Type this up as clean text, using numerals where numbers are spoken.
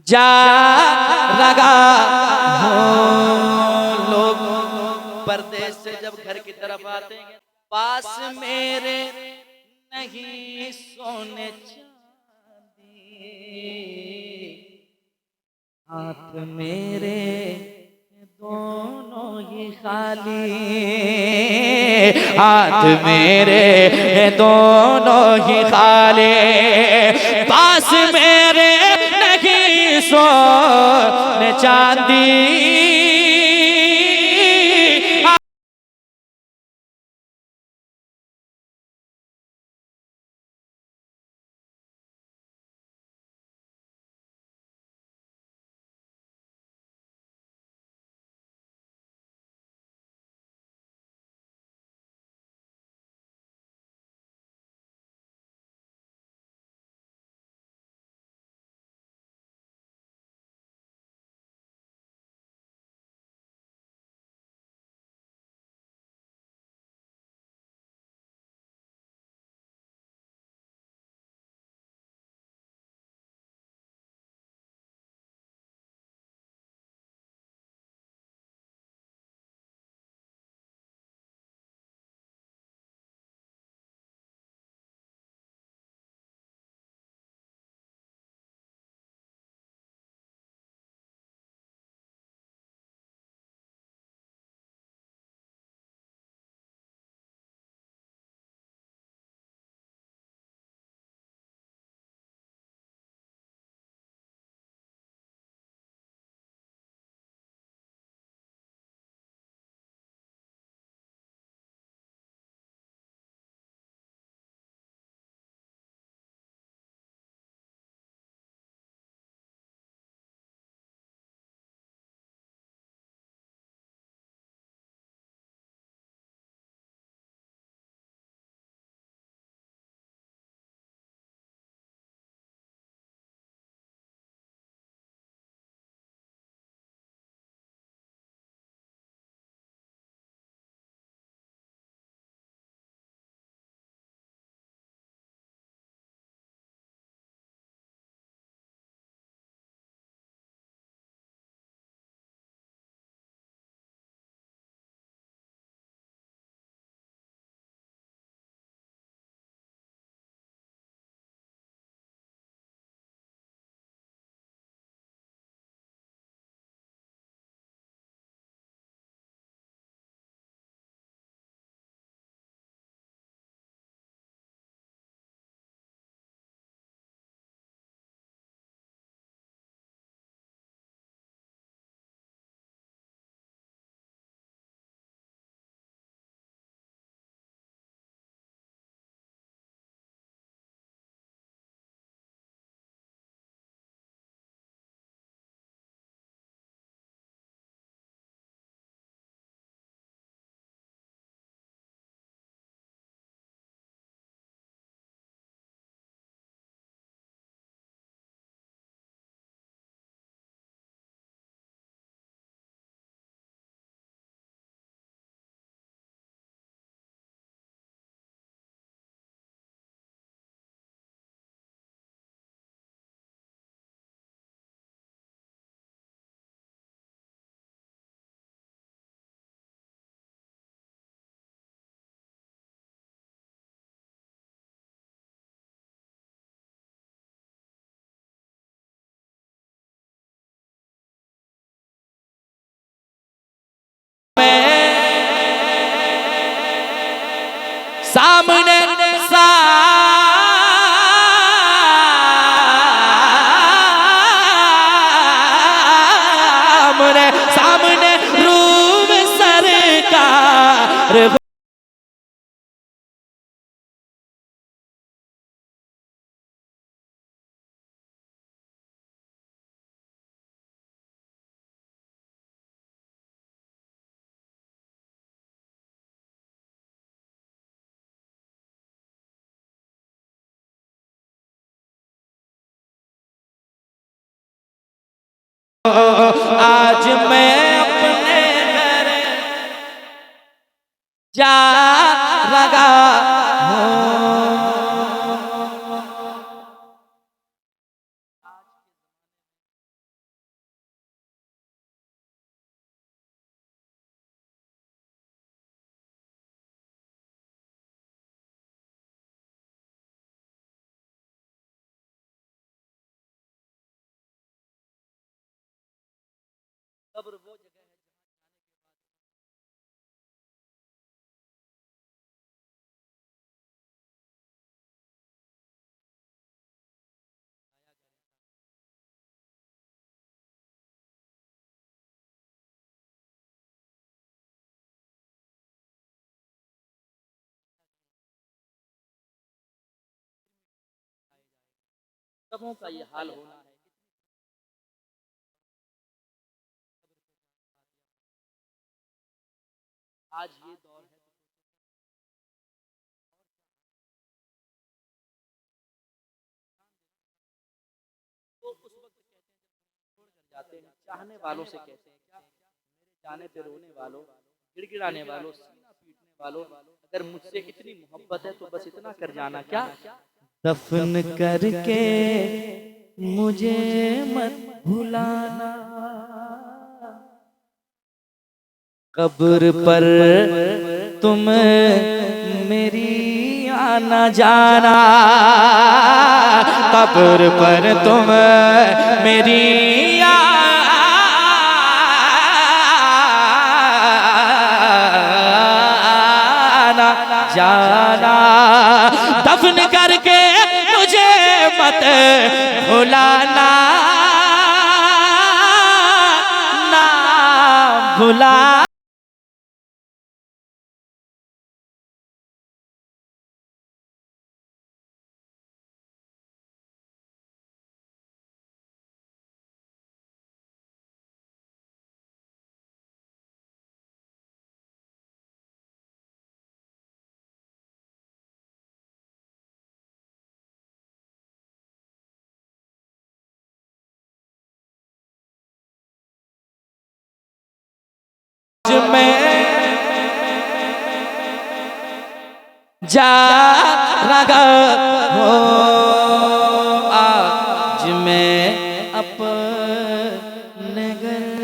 जा लगा हो। लोग परदेश से जब घर की तरफ आते हैं, पास मेरे नहीं सोने चांदी, हाथ मेरे दोनों ही खाली, हाथ मेरे दोनों ही खाली, पास मेरे नहीं सोने चांदी। सामने सामने सामने रूम सरकार आज मैं अपने घर जा लगा हूँ। कब्र वो जगह है सबों का ये हाल होना है। आज ये दौर है तो उस वक्त कहते हैं जब छोड़ कर जाते हैं, चाहने वालों से कहते हैं क्या, मेरे जाने पे रोने वालों, गिड़गिड़ाने वालों, सीना पीटने वालों, अगर मुझसे इतनी मोहब्बत है तो बस इतना कर जाना क्या, दफन करके मुझे मत भुलाना, कब्र पर तुम मेरी आना जाना, कब्र पर तुम मेरी आना जाना, दफन करके मुझे मत भुलाना, ना भुला मैं जा रहा हूँ, आज मैं अपने घर